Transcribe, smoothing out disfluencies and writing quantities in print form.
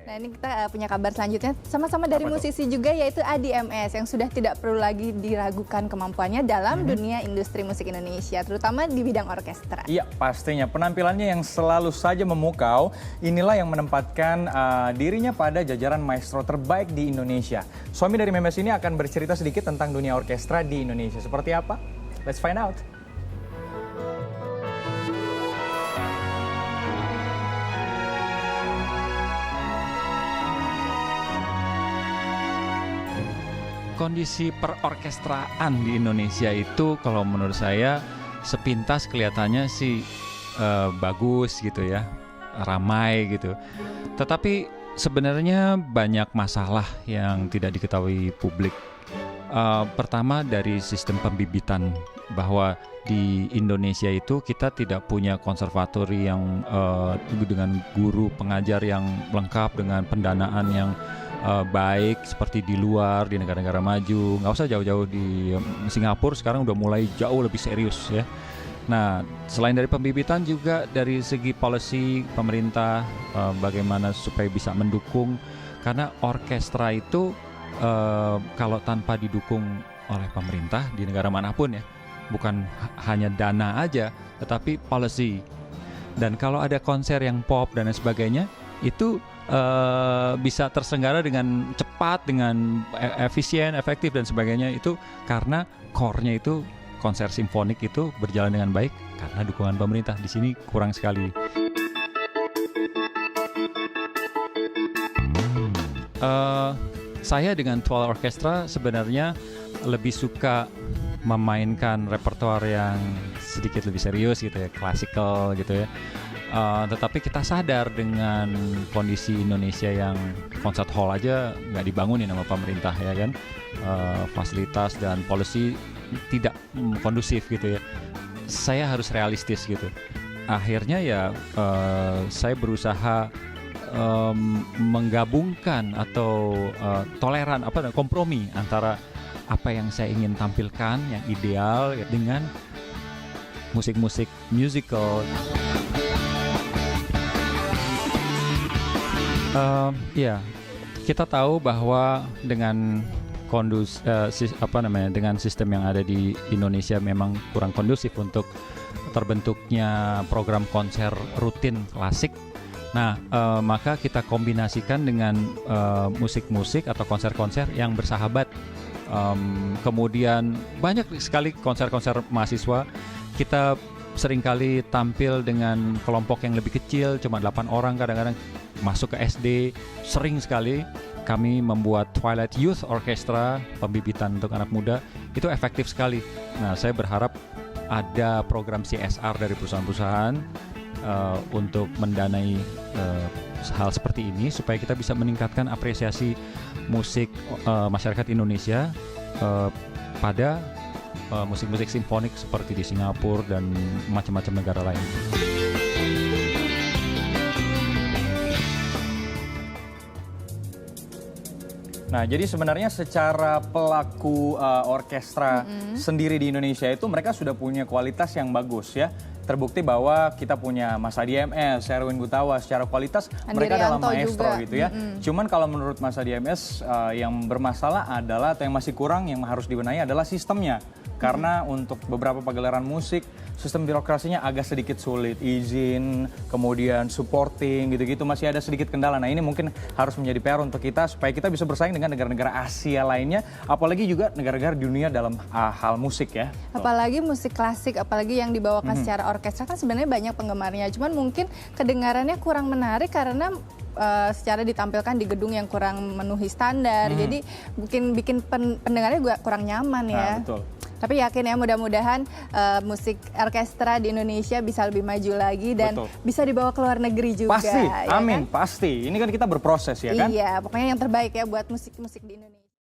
Nah ini kita punya kabar selanjutnya sama-sama dari musisi juga yaitu Addie MS yang sudah tidak perlu lagi diragukan kemampuannya dalam dunia industri musik Indonesia, terutama di bidang orkestra. Iya pastinya, penampilannya yang selalu saja memukau, inilah yang menempatkan dirinya pada jajaran maestro terbaik di Indonesia. Suami dari Memes ini akan bercerita sedikit tentang dunia orkestra di Indonesia. Seperti apa? Let's find out. Kondisi perorkestraan di Indonesia itu kalau menurut saya sepintas kelihatannya sih bagus gitu ya, ramai gitu. Tetapi sebenarnya banyak masalah yang tidak diketahui publik. Pertama dari sistem pembibitan, bahwa di Indonesia itu kita tidak punya konservatori yang dengan guru pengajar yang lengkap dengan pendanaan yang baik seperti di luar, di negara-negara maju. Nggak usah jauh-jauh, di Singapura sekarang udah mulai jauh lebih serius ya. Nah, selain dari pembibitan juga dari segi policy pemerintah, bagaimana supaya bisa mendukung, karena orkestra itu kalau tanpa didukung oleh pemerintah di negara manapun ya, bukan hanya dana aja tetapi policy. Dan kalau ada konser yang pop dan lain sebagainya itu bisa terselenggara dengan cepat, dengan efisien, efektif dan sebagainya, itu karena core-nya itu konser simfonik itu berjalan dengan baik karena dukungan pemerintah. Di sini kurang sekali. Saya dengan 12 Orchestra sebenarnya lebih suka memainkan repertoar yang sedikit lebih serius gitu ya, klasikal gitu ya. Tetapi kita sadar dengan kondisi Indonesia yang concert hall aja nggak dibangunin sama pemerintah ya kan, fasilitas dan policy tidak kondusif gitu ya. Saya harus realistis gitu. Akhirnya ya saya berusaha menggabungkan atau toleran kompromi antara apa yang saya ingin tampilkan yang ideal ya, dengan musik-musik musical. Ya, kita tahu bahwa dengan dengan sistem yang ada di Indonesia memang kurang kondusif untuk terbentuknya program konser rutin klasik. Nah, maka kita kombinasikan dengan musik-musik atau konser-konser yang bersahabat. Kemudian banyak sekali konser-konser mahasiswa. Kita seringkali tampil dengan kelompok yang lebih kecil, cuma 8 orang kadang-kadang, masuk ke SD. Sering sekali kami membuat Twilight Youth Orchestra, pembibitan untuk anak muda, itu efektif sekali. Nah, saya berharap ada program CSR dari perusahaan-perusahaan untuk mendanai hal seperti ini supaya kita bisa meningkatkan apresiasi musik masyarakat Indonesia pada musik-musik simfonik seperti di Singapura dan macam-macam negara lain. Nah, jadi sebenarnya secara pelaku orkestra sendiri di Indonesia itu mereka sudah punya kualitas yang bagus ya. Terbukti bahwa kita punya Mas Addie MS, Erwin Gutawa, secara kualitas mereka adalah maestro juga gitu ya. Cuman kalau menurut Mas Addie MS yang bermasalah adalah atau yang masih kurang yang harus dibenahi adalah sistemnya. Karena untuk beberapa pagelaran musik, sistem birokrasinya agak sedikit sulit. Izin, kemudian supporting, gitu-gitu masih ada sedikit kendala. Nah ini mungkin harus menjadi PR untuk kita supaya kita bisa bersaing dengan negara-negara Asia lainnya. Apalagi juga negara-negara dunia dalam hal musik ya. Apalagi musik klasik, apalagi yang dibawakan secara orkestra kan sebenarnya banyak penggemarnya. Cuman mungkin kedengarannya kurang menarik karena secara ditampilkan di gedung yang kurang memenuhi standar. Jadi mungkin bikin pendengarnya juga kurang nyaman ya. Nah, betul. Tapi yakin ya mudah-mudahan musik orkestra di Indonesia bisa lebih maju lagi dan bisa dibawa ke luar negeri juga. Pasti, ya amin, kan? pasti. Ini kan kita berproses ya kan? Iya, pokoknya yang terbaik ya buat musik-musik di Indonesia.